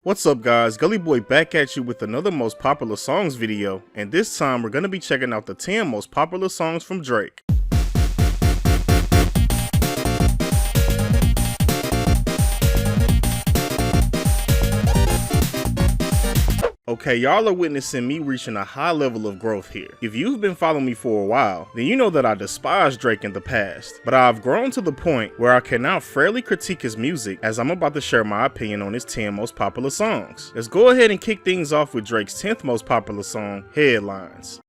What's up guys, Gully Boy back at you with another most popular songs video, and this time we're going to be checking out the 10 most popular songs from Drake. Okay, y'all are witnessing me reaching a high level of growth here. If you've been following me for a while, then you know that I despised Drake in the past, but I've grown to the point where I can now fairly critique his music, as I'm about to share my opinion on his 10 most popular songs. Let's go ahead and kick things off with Drake's 10th most popular song, Headlines.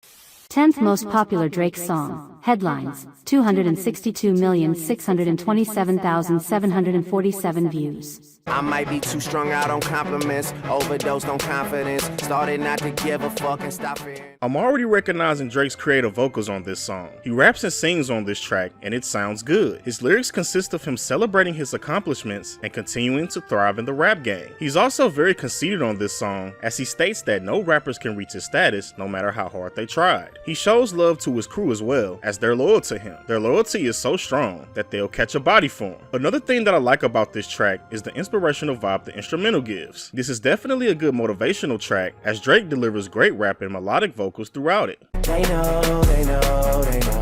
10th most popular Drake song, Headlines, 262,627,747 views. I might be too strung out on compliments, overdosed on confidence, started not to give a fuck and stop fearing. I'm already recognizing Drake's creative vocals on this song. He raps and sings on this track, and it sounds good. His lyrics consist of him celebrating his accomplishments and continuing to thrive in the rap game. He's also very conceited on this song, as he states that no rappers can reach his status no matter how hard they tried. He shows love to his crew as well, as they're loyal to him. Their loyalty is so strong that they'll catch a body for him. Another thing that I like about this track is the inspirational vibe the instrumental gives. This is definitely a good motivational track, as Drake delivers great rap and melodic vocals throughout it. They know, they know, they know.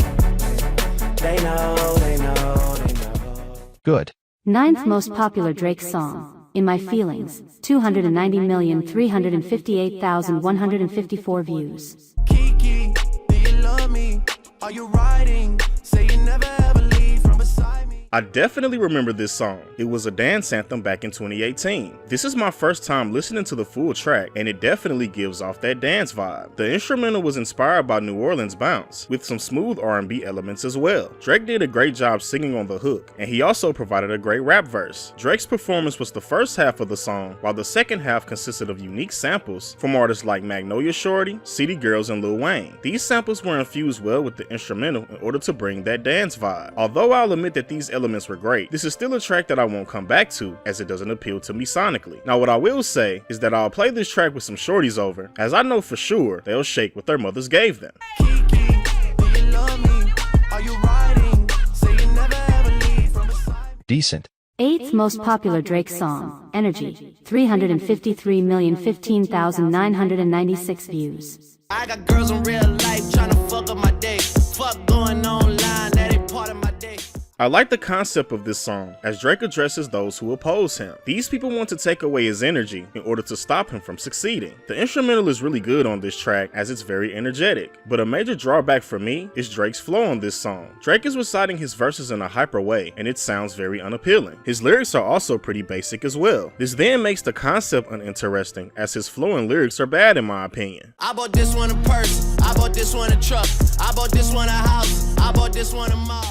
They know, they know, they know. Good. 9th most popular Drake song, In My Feelings, 290,358,154 views. Kiki, do you love me? Are you riding? Say you never ever leave from beside me. I definitely remember this song. It was a dance anthem back in 2018. This is my first time listening to the full track, and it definitely gives off that dance vibe. The instrumental was inspired by New Orleans bounce, with some smooth R&B elements as well. Drake did a great job singing on the hook, and he also provided a great rap verse. Drake's performance was the first half of the song, while the second half consisted of unique samples from artists like Magnolia Shorty, City Girls, and Lil Wayne. These samples were infused well with the instrumental in order to bring that dance vibe. Although I'll admit that these elements were great, this is still a track that I won't come back to, as it doesn't appeal to me sonically. Now what I will say is that I'll play this track with some shorties over, as I know for sure they'll shake what their mothers gave them. Kiki, do you love me? Are you riding? Say you never ever leave from beside me. Decent. 8th most popular Drake song, Energy, 353,015,996 views. I got girls in real life trying to fuck up my day. Fuck going online, that ain't part of my day. I like the concept of this song, as Drake addresses those who oppose him. These people want to take away his energy in order to stop him from succeeding. The instrumental is really good on this track, as it's very energetic, but a major drawback for me is Drake's flow on this song. Drake is reciting his verses in a hyper way, and it sounds very unappealing. His lyrics are also pretty basic as well. This then makes the concept uninteresting, as his flow and lyrics are bad in my opinion. I bought this one a purse, I bought this one a truck, I bought this one a house, I bought this one a mall.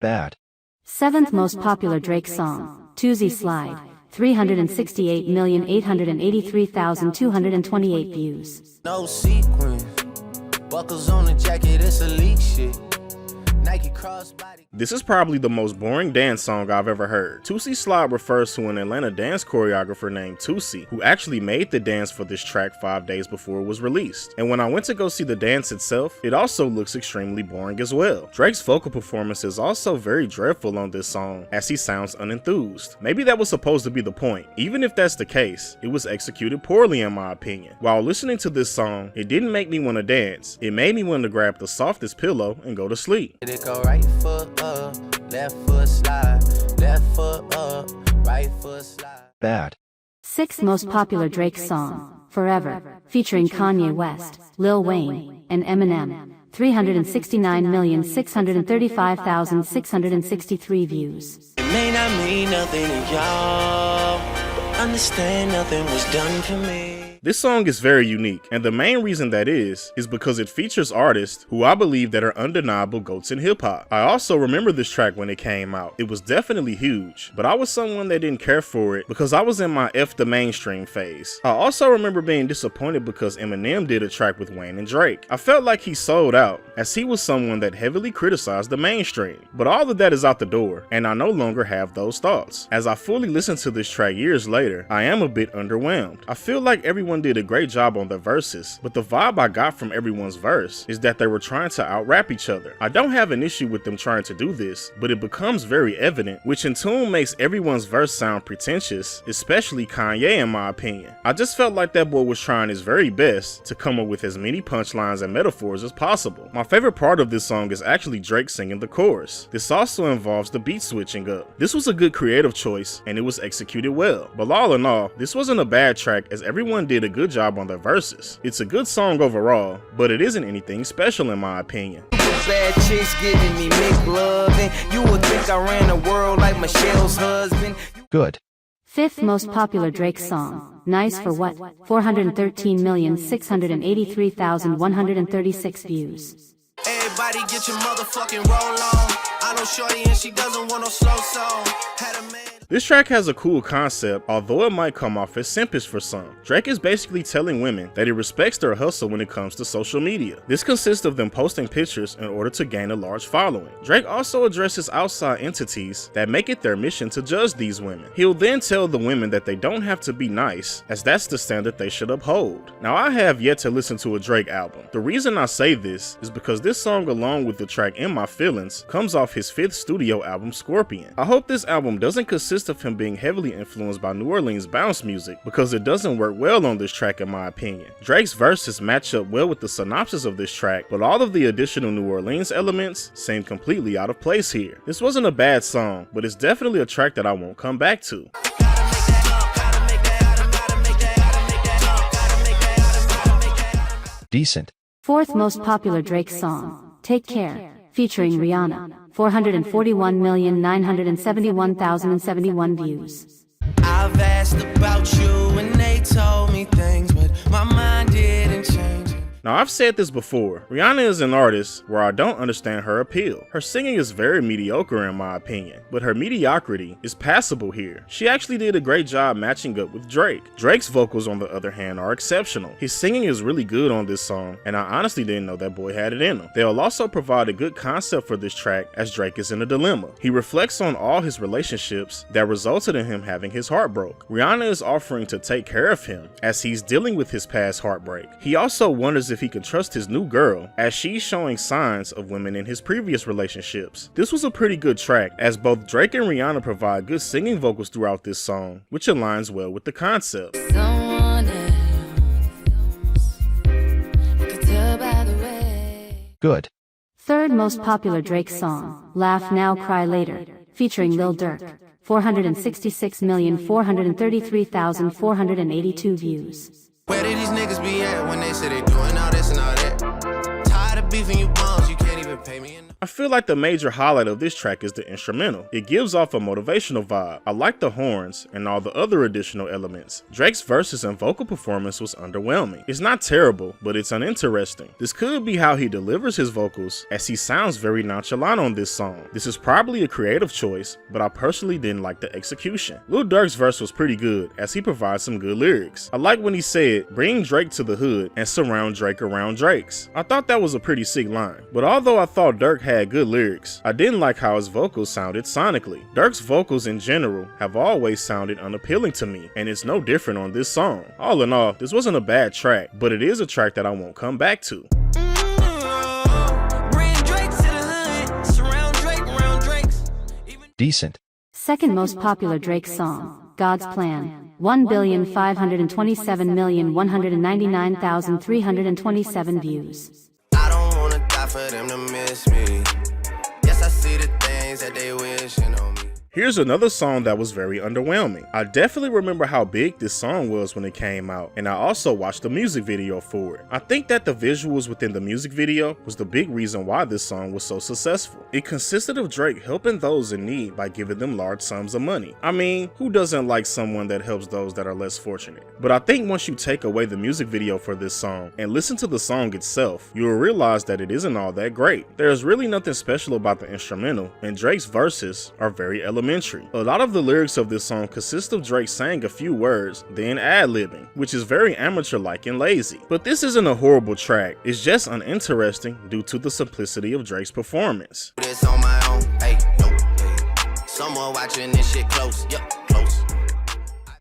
Bad. 7th most popular Drake song, Tuy Slide, 368,883,228 views. No sequins, buckles on the jacket, it's elite shit. Nike crossbody. This is probably the most boring dance song I've ever heard. Tuy Slide refers to an Atlanta dance choreographer named Tuy, who actually made the dance for this track 5 days before it was released. And when I went to go see the dance itself, it also looks extremely boring as well. Drake's vocal performance is also very dreadful on this song, as he sounds unenthused. Maybe that was supposed to be the point. Even if that's the case, it was executed poorly in my opinion. While listening to this song, it didn't make me want to dance. It made me want to grab the softest pillow and go to sleep. It go right foot up, left foot slide, left foot up, right foot slide. Bad. 6th most popular Drake song, Forever, featuring Kanye West, Lil Wayne, and Eminem, 369,635,663 views. It may not mean nothing to y'all, but understand nothing was done for me. This song is very unique, and the main reason that is because it features artists who I believe that are undeniable goats in hip hop. I also remember this track when it came out. It was definitely huge, but I was someone that didn't care for it because I was in my F the mainstream phase. I also remember being disappointed because Eminem did a track with Wayne and Drake. I felt like he sold out, as he was someone that heavily criticized the mainstream. But all of that is out the door, and I no longer have those thoughts. As I fully listened to this track years later, I am a bit underwhelmed. I feel like everyone everyone did a great job on their verses, but the vibe I got from everyone's verse is that they were trying to out-rap each other. I don't have an issue with them trying to do this, but it becomes very evident, which in turn makes everyone's verse sound pretentious, especially Kanye in my opinion. I just felt like that boy was trying his very best to come up with as many punchlines and metaphors as possible. My favorite part of this song is actually Drake singing the chorus. This also involves the beat switching up. This was a good creative choice and it was executed well, but all in all, this wasn't a bad track as everyone did a good job on their verses. It's a good song overall, but it isn't anything special in my opinion. Bad chicks giving me McLovin'. You would think I ran the world like Michelle's husband. Good. Fifth most popular Drake song, Nice for What, 413,683,136 views. Everybody get your motherfucking roll on. I know shorty and she doesn't want no slow song. Had a man. This track has a cool concept, although it might come off as simpish for some. Drake is basically telling women that he respects their hustle when it comes to social media. This consists of them posting pictures in order to gain a large following. Drake also addresses outside entities that make it their mission to judge these women. He'll then tell the women that they don't have to be nice, as that's the standard they should uphold. Now, I have yet to listen to a Drake album. The reason I say this is because this song, along with the track In My Feelings, comes off his 5th studio album, Scorpion. I hope this album doesn't consist of him being heavily influenced by New Orleans bounce music, because it doesn't work well on this track in my opinion. Drake's verses match up well with the synopsis of this track, but all of the additional New Orleans elements seem completely out of place here. This wasn't a bad song, but it's definitely a track that I won't come back to. Decent. Fourth most popular Drake song, Take Care, featuring Rihanna, 441,971,071 views. I've asked about you and they told me things, but my mind didn't change. Now, I've said this before, Rihanna is an artist where I don't understand her appeal. Her singing is very mediocre in my opinion, but her mediocrity is passable here. She actually did a great job matching up with Drake. Drake's vocals, on the other hand, are exceptional. His singing is really good on this song, and I honestly didn't know that boy had it in him. They'll also provide a good concept for this track as Drake is in a dilemma. He reflects on all his relationships that resulted in him having his heart broke. Rihanna is offering to take care of him as he's dealing with his past heartbreak. He also wonders if he can trust his new girl, as she's showing signs of women in his previous relationships. This was a pretty good track, as both Drake and Rihanna provide good singing vocals throughout this song, which aligns well with the concept. Good. Third most popular Drake song, Laugh Now Cry Later, featuring Lil Durk, 466,433,482 views. Where did these niggas be at when they say they doing all this and all that? Tired of beefing you bums, you can't even pay me enough. I feel like the major highlight of this track is the instrumental. It gives off a motivational vibe. I like the horns and all the other additional elements. Drake's verses and vocal performance was underwhelming. It's not terrible, but it's uninteresting. This could be how he delivers his vocals, as he sounds very nonchalant on this song. This is probably a creative choice, but I personally didn't like the execution. Lil Durk's verse was pretty good, as he provides some good lyrics. I like when he said, "Bring Drake to the hood and surround Drake around Drakes." I thought that was a pretty sick line, but although I thought Durk had good lyrics, I didn't like how his vocals sounded sonically. Durk's vocals in general have always sounded unappealing to me, and it's no different on this song. All in all, this wasn't a bad track, but it is a track that I won't come back to. Decent. Second most popular Drake song, God's Plan, 1,527,199,327 views. I don't wanna die for them to miss me. Yes, I see the things that they wishing on me. Here's another song that was very underwhelming. I definitely remember how big this song was when it came out, and I also watched the music video for it. I think that the visuals within the music video was the big reason why this song was so successful. It consisted of Drake helping those in need by giving them large sums of money. I mean, who doesn't like someone that helps those that are less fortunate? But I think once you take away the music video for this song and listen to the song itself, you will realize that it isn't all that great. There's really nothing special about the instrumental, and Drake's verses are very elementary. A lot of the lyrics of this song consist of Drake saying a few words, then ad-libbing, which is very amateur-like and lazy. But this isn't a horrible track, it's just uninteresting due to the simplicity of Drake's performance. This on my own, hey, no, hey. Someone watching this shit close, close.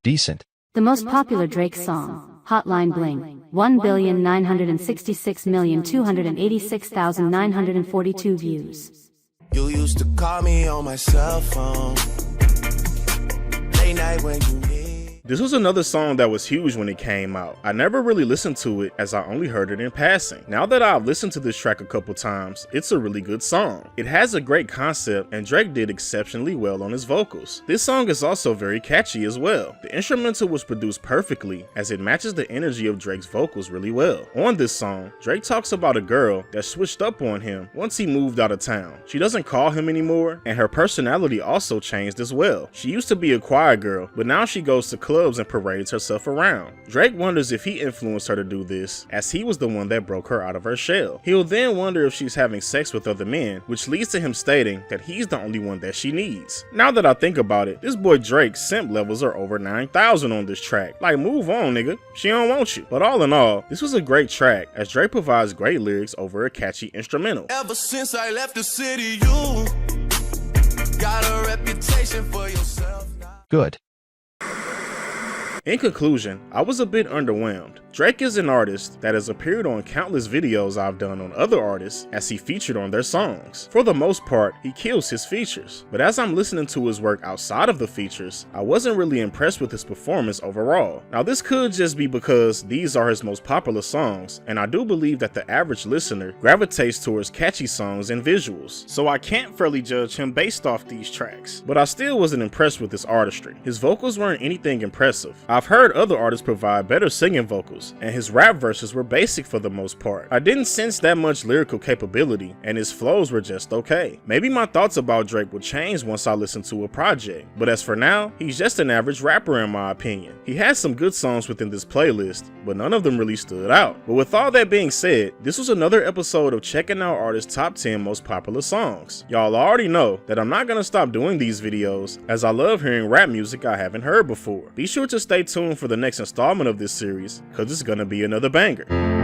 Decent. The most popular Drake song, Hotline Bling, 1,966,286,942 views. You used to call me on my cell phone. Late night when you need. This was another song that was huge when it came out. I never really listened to it as I only heard it in passing. Now that I've listened to this track a couple times, it's a really good song. It has a great concept and Drake did exceptionally well on his vocals. This song is also very catchy as well. The instrumental was produced perfectly as it matches the energy of Drake's vocals really well. On this song, Drake talks about a girl that switched up on him once he moved out of town. She doesn't call him anymore and her personality also changed as well. She used to be a quiet girl, but now she goes to clubs and parades herself around. Drake wonders if he influenced her to do this, as he was the one that broke her out of her shell. He'll then wonder if she's having sex with other men, which leads to him stating that he's the only one that she needs. Now that I think about it, this boy Drake's simp levels are over 9,000 on this track. Like, move on, nigga. She don't want you. But all in all, this was a great track, as Drake provides great lyrics over a catchy instrumental. Ever since I left the city, you got a reputation for yourself. Good. In conclusion, I was a bit underwhelmed. Drake is an artist that has appeared on countless videos I've done on other artists as he featured on their songs. For the most part, he kills his features, but as I'm listening to his work outside of the features, I wasn't really impressed with his performance overall. Now this could just be because these are his most popular songs, and I do believe that the average listener gravitates towards catchy songs and visuals, so I can't fairly judge him based off these tracks. But I still wasn't impressed with his artistry. His vocals weren't anything impressive. I've heard other artists provide better singing vocals, and his rap verses were basic for the most part. I didn't sense that much lyrical capability, and his flows were just okay. Maybe my thoughts about Drake will change once I listen to a project, but as for now, he's just an average rapper in my opinion. He has some good songs within this playlist, but none of them really stood out. But with all that being said, this was another episode of checking out artists' top 10 most popular songs. Y'all already know that I'm not gonna stop doing these videos, as I love hearing rap music I haven't heard before. Be sure to stay tuned for the next installment of this series, cause it's gonna be another banger.